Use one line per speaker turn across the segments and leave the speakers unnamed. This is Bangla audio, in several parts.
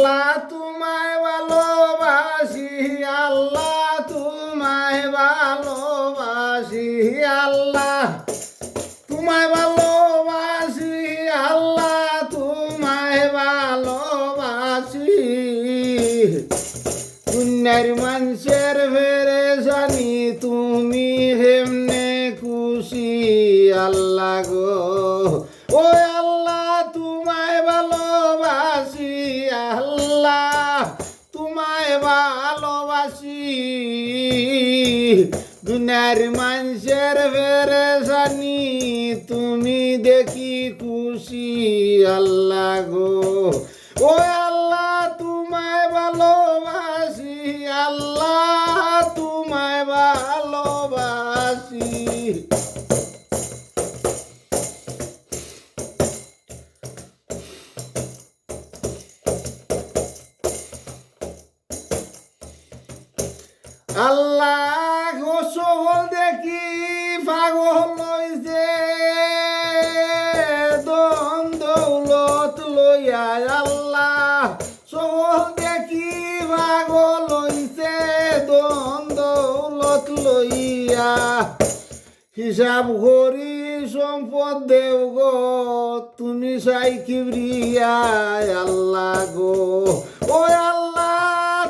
আল্লাহ তোমায় ভালোবাসি, আল্লাহ তোমায় ভালোবাসি, আল্লাহ তোমায় ভালোবাসি, আল্লাহ তোমায় ভালোবাসি। দুনিয়ার মানুষের পেরেশানি তুমি হেমনে খুশি আল্লাহ গো। ও আল্লাহ তোমায় ভালোবাসি, আল্লাহ তোমায় ভালোবাসি। দুনিয়ার মানুষের পেরেশানি তুমি দেখি খুশি আল্লাহ গো। ও আল্লাহ তোমায় ভালোবাসি, আল্লাহ তোমায় ভালোবাসি। আল্লাহ সকল দেখি পাগল হইছে ধন দৌলত লইয়া, আল্লাহ সকল দেখি পাগল হইছে ধন দৌলত লইয়া। হিসাব করি সম্পদ দেও গো তুমি চাই কিবরিয়া আল্লাহ গো। ও আল্লাহ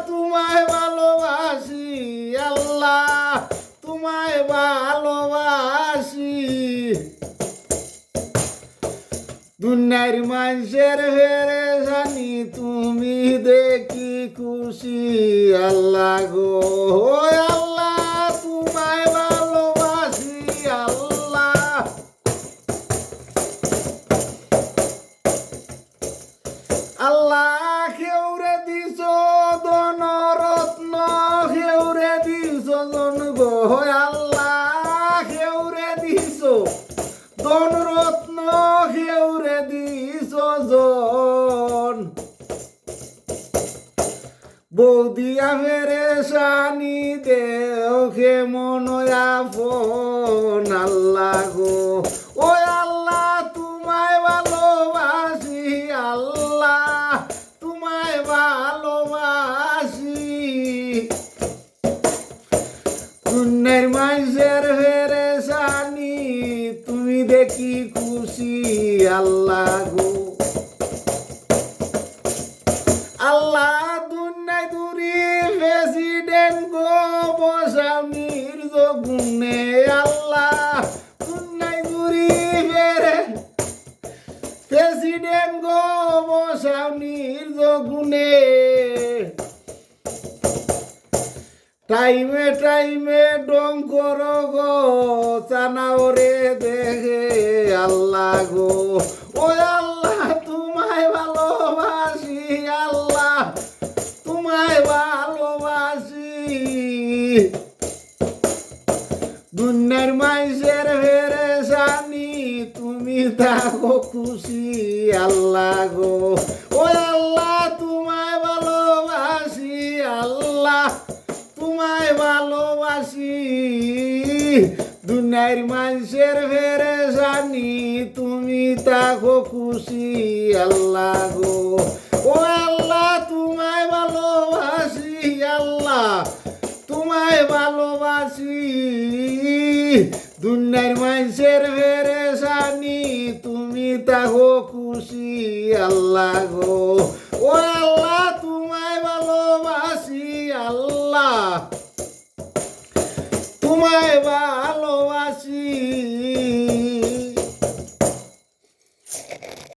তোমায় ভালোবাসি, আল্লাহ তোমায় ভালোবাসি। দুনিয়ার মানুষের পেরেশানি তুমি দেখি খুশি আল্লাহ গো। ও আল্লাহ তোমায় ভালোবাসি, আল্লাহ আল্লাহ কেউরে দিছ ধন রত্ন, কেউরে দিছ জন গো। আল্লাহ কেউরে দিছ ধন রত্ন, কেউরে দিছ জন। বৌদিয়া পেরেশানি দেও কে মনয়াপন আল্লাহ গো। ও আল্লাহ তোমায় ভালোবাসি, আল্লাহ তোমায় ভালোবাসি। দুনিয়ার মানুষের পেরেশানি তুমি দেখি খুশি আল্লাহ গো। আল্লাহ দুনিয়ায় দুরি প্রেসিডেন্ট গো বসাও নির্জগুণে, আল্লাহ দুনিয়ায় দুরি প্রেসিডেন্ট গো বসাও নির্জগুণে। টাইমে টাইমে ডং করো গো চানাওরে দেখে আল্লাহ গো। ও আল্লাহ তোমায় ভালোবাসি, আল্লাহ তোমায় ভালোবাসি। দুনিয়ার মানুষের পেরেশানি তুমি থাকো খুশি আল্লাহ গো। ও আল্লাহ তোমায় ভালোবাসি, আল্লাহ তোমায় ভালোবাসি। দুনিয়ার মানুষের পেরেশানি তুমি থাকো খুশি আল্লাহ গো। ও আল্লাহ তোমায় ভালোবাসি, আল্লাহ তোমায় ভালোবাসি। দুনিয়ার মানুষের পেরেশানি তুমি থাকো খুশি আল্লাহ গো। ও আল্লাহ তোমায় ভালোবাসি, আল্লাহ তোমায়